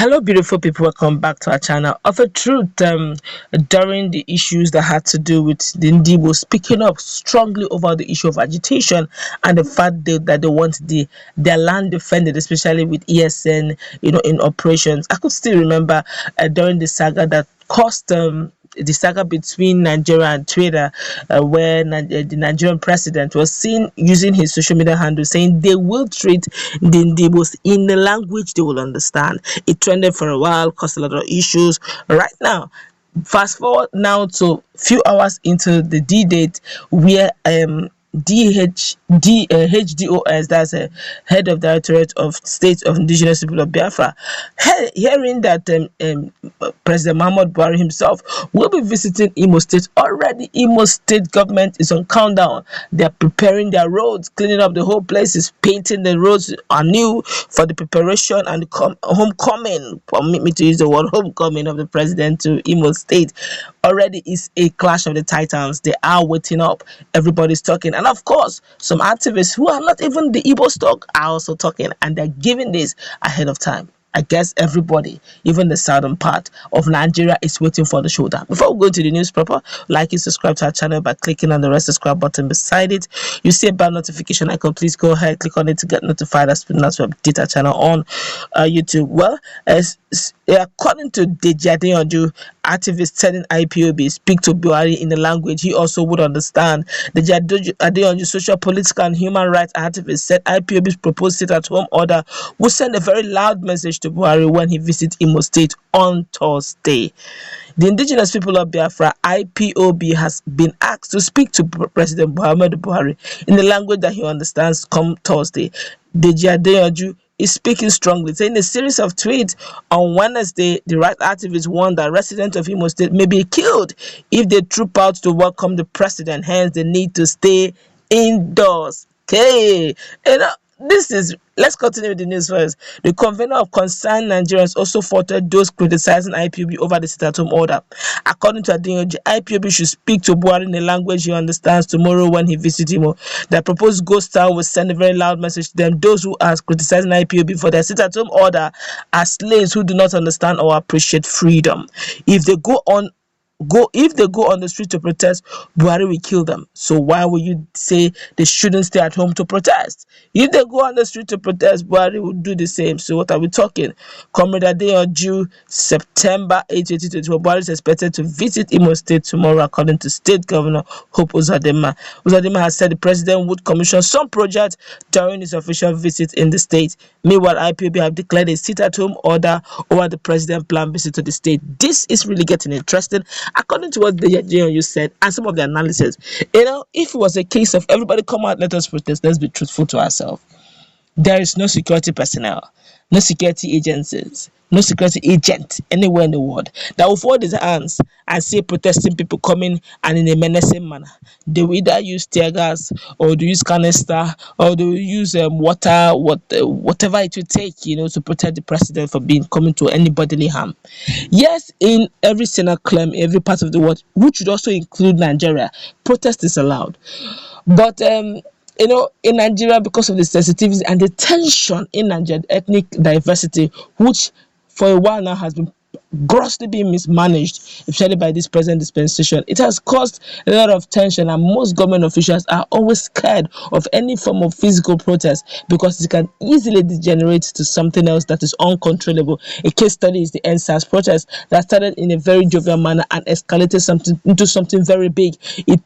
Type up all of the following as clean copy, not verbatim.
Hello, beautiful people. Welcome back to our channel. Of a truth, during the issues that had to do with the Igbo speaking up strongly over the issue of agitation and the fact that they want their land defended, especially with ESN, in operations. I could still remember during the saga that caused the saga between Nigeria and Twitter, where the Nigerian president was seen using his social media handle saying they will treat the Igbos in the language they will understand. It trended for a while, caused a lot of issues. Right now, fast forward now to few hours into the D-date, where HDOS, that's a head of Directorate of State of Indigenous People of Biafra, hearing that President Muhammad Buhari himself will be visiting Imo State. Already, Imo State government is on countdown. They are preparing their roads, cleaning up the whole places, painting the roads anew for the preparation and the homecoming. Permit me to use the word homecoming of the president to Imo State. Already is a clash of the titans. They are waiting up. Everybody's talking. And of course, some activists who are not even the Igbo stock are also talking, and they're giving this ahead of time. I guess everybody, even the southern part of Nigeria, is waiting for the showdown. Before we go to the news proper, like and subscribe to our channel by clicking on the red subscribe button beside it. You see a bell notification icon. Please go ahead, click on it to get notified as soon as we update our channel on YouTube. Well, according to Deji Adeyanju, activists telling Ipob speak to Buhari in the language he also would understand. Deji Adeyanju, social, political, and human rights activist, said Ipob's proposed sit-at-home order would send a very loud message to Buhari when he visits Imo State on Thursday. The indigenous people of Biafra, Ipob, has been asked to speak to President Muhammad Buhari in the language that he understands come Thursday. Deji Adeyanju is speaking strongly, saying in a series of tweets on Wednesday, the right activists warned that residents of Imo State may be killed if they troop out to welcome the president. Hence, they need to stay indoors. Okay, let's continue with the news first. The convener of Concerned Nigerians also faulted those criticizing Ipob over the sit-at-home order. According to Adeyanju, Ipob should speak to Buhari in a language he understands tomorrow when he visits Imo. The proposed ghost town will send a very loud message to them. Those who are criticizing Ipob for their sit-at-home order are slaves who do not understand or appreciate freedom. If they go on the street to protest, Buhari will kill them. So why would you say they shouldn't stay at home to protest? If they go on the street to protest, Buhari will do the same. So what are we talking? Comrade Adeyanju, September 8, 2024. Buhari is expected to visit Imo State tomorrow, according to State Governor Hope Uzodinma. Uzodinma has said the president would commission some projects during his official visit in the state. Meanwhile, Ipob have declared a sit-at-home order over the president's planned visit to the state. This is really getting interesting. According to what the you said and some of the analysis, if it was a case of everybody come out, let us protest, let's be truthful to ourselves. There is no security personnel, no security agencies, no security agent anywhere in the world that will fold his hands and see protesting people coming and in a menacing manner. They will either use tear gas, or they use canister, or they will use water, whatever it will take, to protect the president from coming to any bodily harm. Yes, in every single claim, every part of the world, which would also include Nigeria, protest is allowed. But in Nigeria, because of the sensitivity and the tension in Nigeria, ethnic diversity, which for a while now has been grossly being mismanaged, especially by this present dispensation, it has caused a lot of tension, and most government officials are always scared of any form of physical protest because it can easily degenerate to something else that is uncontrollable. A case study is the NSAS protest that started in a very jovial manner and escalated into something very big. It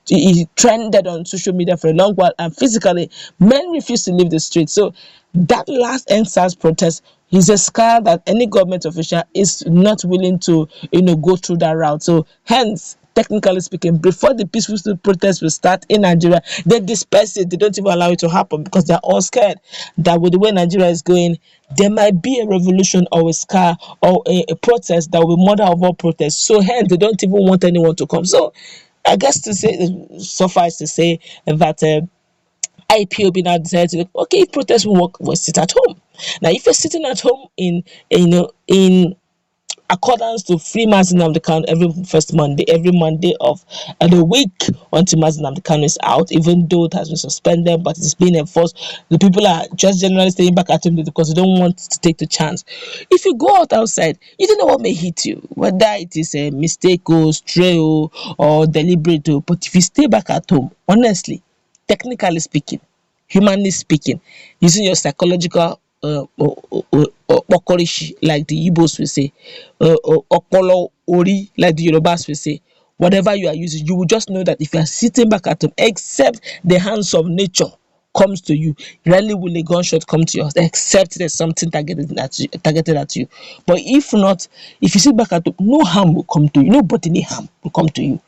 trended on social media for a long while, and physically men refused to leave the street. So that last NSAS protest is a scar that any government official is not willing to go through that route. So hence, technically speaking, before the peaceful protest will start in Nigeria, they disperse it. They don't even allow it to happen because they're all scared that with the way Nigeria is going, there might be a revolution or a scar or a protest that will be mother of all protests. So hence, they don't even want anyone to come. So I guess suffice to say that Ipob now decided okay, if protest will work, we'll sit at home. Now, if you're sitting at home in accordance to free Mazi Nnamdi Kanu every Monday of the week until Mazi Nnamdi Kanu is out, even though it has been suspended, but it's being enforced. The people are just generally staying back at home because they don't want to take the chance. If you go out outside, you don't know what may hit you, whether it is a mistake or stray or deliberate, but if you stay back at home, honestly, technically speaking, humanly speaking, using your psychological okorishi, like the Igbos will say, okolo ori, like the Yorubas will say, whatever you are using, you will just know that if you are sitting back at home, except the hands of nature comes to you, rarely will a gunshot come to you except there's something targeted at you. But if not, if you sit back at home, no harm will come to you, no bodily harm will come to you.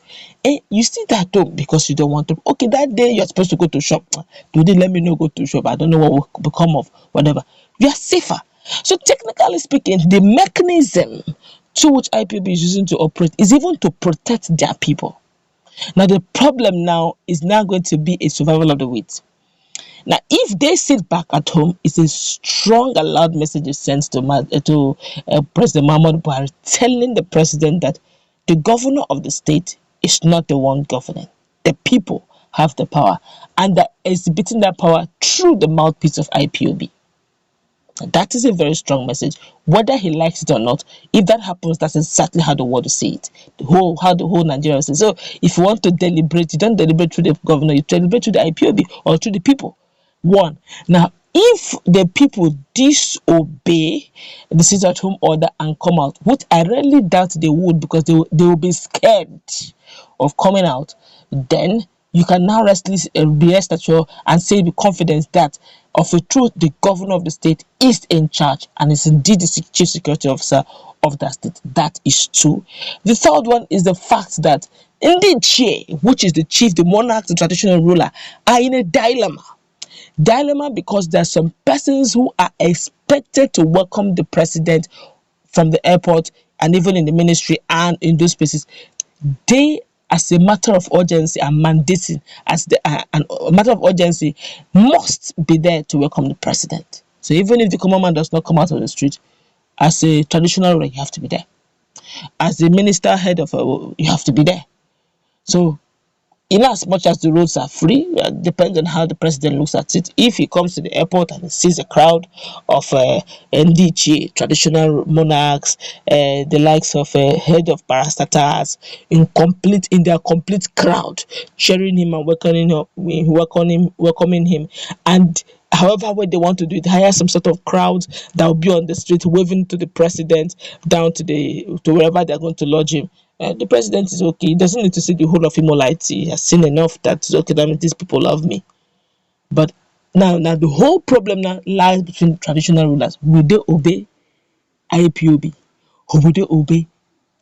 And you sit at home because you don't want to. Okay, that day you're supposed to go to shop, today let me know, go to shop, I don't know what will become of whatever. You are safer. So technically speaking, the mechanism through which IPOB is using to operate is even to protect their people. Now the problem now is now going to be a survival of the wheat. Now, if they sit back at home, it's a strong and loud message sent to President Muhammadu Buhari, telling the president that the governor of the state is not the one governing. The people have the power, and that exhibiting that power through the mouthpiece of IPOB. That is a very strong message, whether he likes it or not. If that happens, that's exactly how the world will see it. How the whole Nigeria says. So, if you want to deliberate, you don't deliberate through the governor, you deliberate through the IPOB or through the people. One. Now, if the people disobey the sit-at-home order and come out, which I really doubt they would, because they will be scared of coming out, then you can now be rest assured and say with confidence that of a truth, the governor of the state is in charge and is indeed the chief security officer of that state. That is true. The third one is the fact that indeed Che, which is the chief, the monarch, the traditional ruler, are in a dilemma. Because there are some persons who are expected to welcome the president from the airport and even in the ministry and in those places. They, as a matter of urgency, are mandating a matter of urgency, must be there to welcome the president. So even if the common man does not come out on the street, as a traditional ruler, you have to be there. As the minister head of you have to be there. So in as much as the roads are free, depends on how the president looks at it. If he comes to the airport and he sees a crowd of NDG, traditional monarchs, the likes of head of parastatals, in their complete crowd, cheering him and welcoming him, and however way they want to do it, hire some sort of crowd that will be on the street waving to the president down to wherever they're going to lodge him. The president is okay. He doesn't need to see the whole of Imo State. He has seen enough that okay, that means these people love me. But now the whole problem now lies between traditional rulers. Will they obey IPOB or will they obey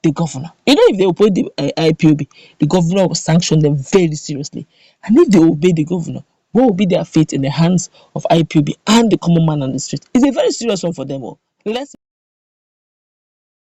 the governor? If they obey the IPOB, the governor will sanction them very seriously. And if they obey the governor, what will be their fate in the hands of IPOB and the common man on the street? It's a very serious one for them all. Let's